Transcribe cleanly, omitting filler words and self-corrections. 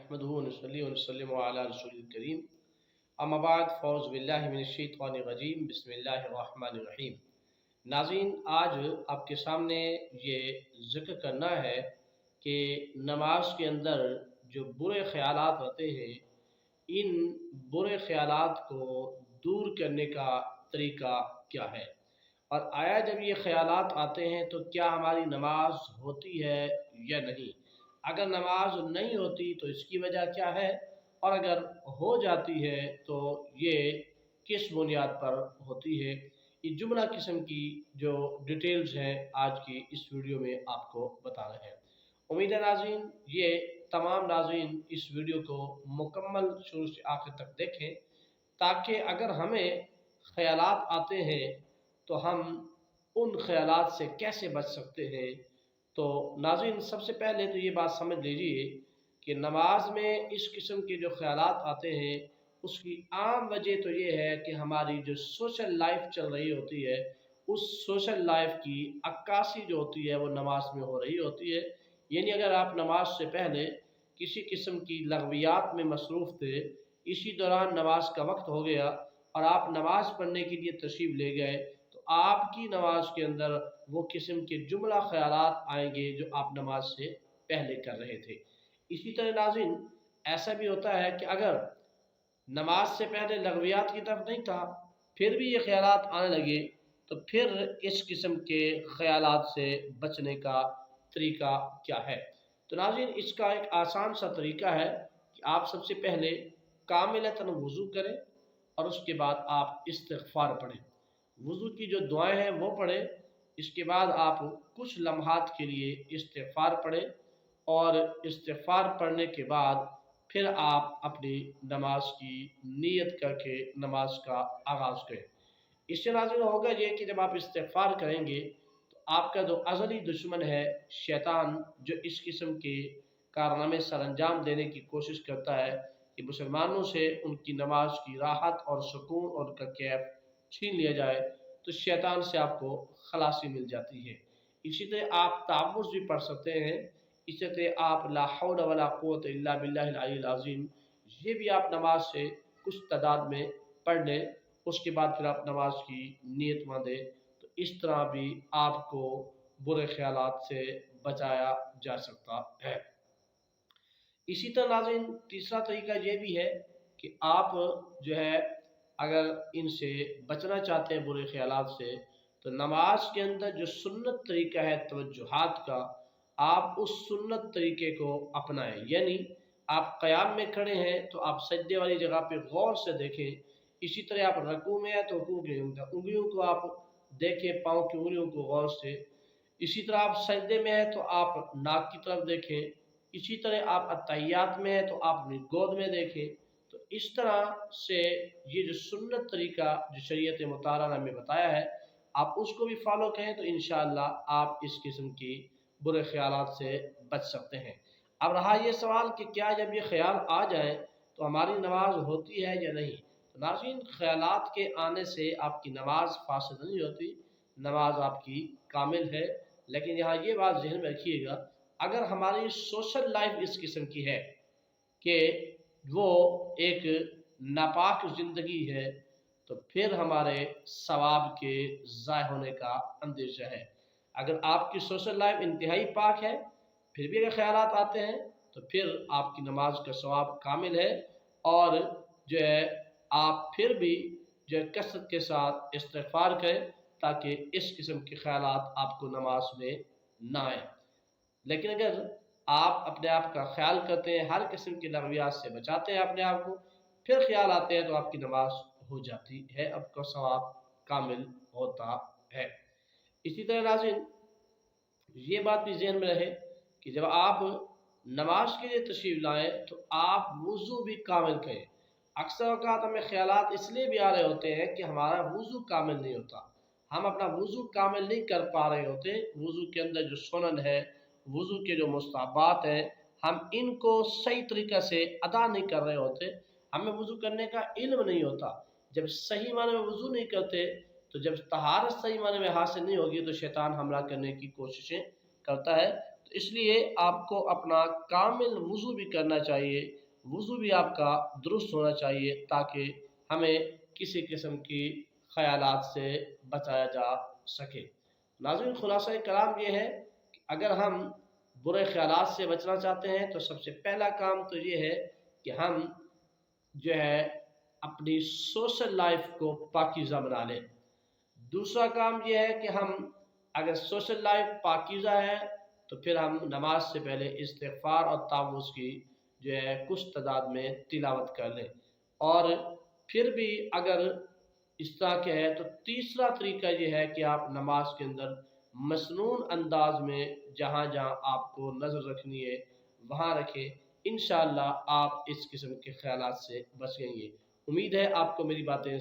नहमदुहु व नसल्ली व नसल्लिमु अला रसूलिल करीम अम्मा बाद फ़ौज़ बिल्लाहि मिनश्शैतानिर रजीम बिस्मिल्लाहिर रहमानिर रहीम। नाज़रीन, आज आपके सामने ये ज़िक्र करना है कि नमाज के अंदर जो बुरे ख़यालात आते हैं, इन बुरे ख़यालात को दूर करने का तरीका क्या है, और आया जब ये ख़यालात आते हैं तो क्या हमारी नमाज होती है या नहीं। अगर नमाज नहीं होती तो इसकी वजह क्या है, और अगर हो जाती है तो ये किस बुनियाद पर होती है। ये जुमला किस्म की जो डिटेल्स हैं आज की इस वीडियो में आपको बता रहे हैं। उम्मीद है नाज़रीन ये तमाम नाज़रीन इस वीडियो को मुकम्मल शुरू से आखिर तक देखें, ताकि अगर हमें ख़यालात आते हैं तो हम उन ख़यालात से कैसे बच सकते हैं। तो नाज़रीन, सबसे पहले तो ये बात समझ लीजिए कि नमाज में इस किस्म के जो ख़यालात आते हैं उसकी आम वजह तो ये है कि हमारी जो सोशल लाइफ चल रही होती है, उस सोशल लाइफ की अक्कासी जो होती है वो नमाज में हो रही होती है। यानी अगर आप नमाज से पहले किसी किस्म की लगवियात में मसरूफ़ थे, इसी दौरान नमाज का वक्त हो गया और आप नमाज पढ़ने के लिए तशरीफ़ ले गए, तो आपकी नमाज के अंदर वो किस्म के जुमला ख़यालात आएंगे जो आप नमाज से पहले कर रहे थे। इसी तरह नाज़रीन, ऐसा भी होता है कि अगर नमाज से पहले लगवियात की तरफ नहीं था, फिर भी ये ख़यालात आने लगे, तो फिर इस किस्म के ख़यालात से बचने का तरीका क्या है। तो नाज़रीन, इसका एक आसान सा तरीका है कि आप सबसे पहले कामिलतन वज़ू करें और उसके बाद आप इस्तिग़फ़ार पढ़ें। वज़ू की जो दुआएं हैं वो पढ़ें, इसके बाद आप कुछ लम्हात के लिए इस्तिग़फ़ार पढ़ें और इस्तिग़फ़ार पढ़ने के बाद फिर आप अपनी नमाज की नीयत करके नमाज का आगाज़ करें। इससे नाज़िल होगा ये कि जब आप इस्तिग़फ़ार करेंगे तो आपका जो अज़ली दुश्मन है शैतान, जो इस किस्म के कारनामे सरअंजाम देने की कोशिश करता है कि मुसलमानों से उनकी नमाज की राहत और सुकून और उनका कैफ छीन लिया जाए, तो शैतान से आपको खलासी मिल जाती है। इसी तरह आप तावुज़ भी पढ़ सकते हैं। इसी तरह आप ला हौल वला कुव्वत इल्ला बिल्लाहिल अलील अज़ीम, ये भी आप नमाज से कुछ तादाद में पढ़ लें। उसके बाद फिर आप नमाज की नीयत बांधें, तो इस तरह भी आपको बुरे ख्यालात से बचाया जा सकता है। इसी तरह नाज़रीन, तीसरा तरीका ये भी है कि आप जो है अगर इनसे बचना चाहते हैं बुरे ख्यालात से, तो नमाज के अंदर जो सुन्नत तरीका है तवज्जुहात का, आप उस सुन्नत तरीके को अपनाएं। यानी आप क़याम में खड़े हैं तो आप सजदे वाली जगह पे गौर से देखें। इसी तरह आप रकू में हैं तो रकू की उंगलियों को आप देखें, पाँव की उंगलियों को गौर से। इसी तरह आप सजदे में हैं तो आप नाक की तरफ देखें। इसी तरह आप अत्तहियात में हैं तो आप अपनी गोद में देखें। तो इस तरह से ये जो सुन्नत तरीका जो शरीयत मुताहरा में बताया है, आप उसको भी फॉलो करें तो इंशाअल्लाह आप इस किस्म की बुरे ख्यालात से बच सकते हैं। अब रहा ये सवाल कि क्या जब ये ख्याल आ जाए तो हमारी नमाज होती है या नहीं। तो नाज़रीन, ख्यालात के आने से आपकी नमाज फासिद नहीं होती, नमाज आपकी कामिल है। लेकिन यहाँ ये बात ज़हन में रखिएगा, अगर हमारी सोशल लाइफ इस किस्म की है कि वो एक नापाक ज़िंदगी है, तो फिर हमारे सवाब के ज़ाय होने का अंदेशा है। अगर आपकी सोशल लाइफ इंतहाई पाक है, फिर भी अगर ख्यालात आते हैं, तो फिर आपकी नमाज का सवाब कामिल है, और जो है आप फिर भी जो है कसरत के साथ इस्तिग़फ़ार करें ताकि इस किस्म के ख्यालात आपको नमाज में ना आए। लेकिन अगर आप अपने आप का ख्याल करते हैं, हर किस्म की लगवियात से बचाते हैं अपने आप को, फिर ख्याल आते हैं, तो आपकी नमाज हो जाती है, आपका सवाब कामिल होता है। इसी तरह नाज़रीन, ये बात भी ज़हन में रहे कि जब आप नमाज के लिए तशरीफ़ लाएँ तो आप वज़ू भी कामिल करें। अक्सर औक़ात हमें ख़यालात इसलिए भी आ रहे होते हैं कि हमारा वज़ू कामिल नहीं होता, हम अपना वज़ू कामिल नहीं कर पा रहे होते। वज़ू के अंदर जो सुनन है, वज़ू के जो मुस्तहबात हैं, हम इनको सही तरीक़े से अदा नहीं कर रहे होते। हमें वज़ू करने का इल्म नहीं होता। जब सही माने में वज़ू नहीं करते, तो जब तहारत सही माने में हासिल नहीं होगी, तो शैतान हमला करने की कोशिशें करता है। تو اس لیے آپ کو اپنا کامل وضو بھی کرنا چاہیے، وضو بھی آپ کا درست ہونا چاہیے تاکہ ہمیں کسی قسم کی خیالات سے بچایا جا سکے۔ ناظرین، خلاصہ کلام یہ ہے کہ اگر ہم برے خیالات سے بچنا چاہتے ہیں تو سب سے پہلا کام تو یہ ہے کہ ہم جو ہے اپنی سوشل لائف کو پاکیزہ بنا لیں۔ دوسرا کام یہ ہے کہ ہم اگر سوشل لائف پاکیزہ ہے تو پھر ہم نماز سے پہلے استغفار اور تعوذ کی جو ہے کچھ تعداد میں تلاوت کر لیں، اور پھر بھی اگر اس طرح کے ہے تو تیسرا طریقہ یہ ہے کہ آپ نماز کے اندر مسنون انداز میں جہاں جہاں آپ کو نظر رکھنی ہے وہاں رکھیں، انشاءاللہ آپ اس قسم کے خیالات سے بچ گیں گے۔ امید ہے آپ کو میری باتیں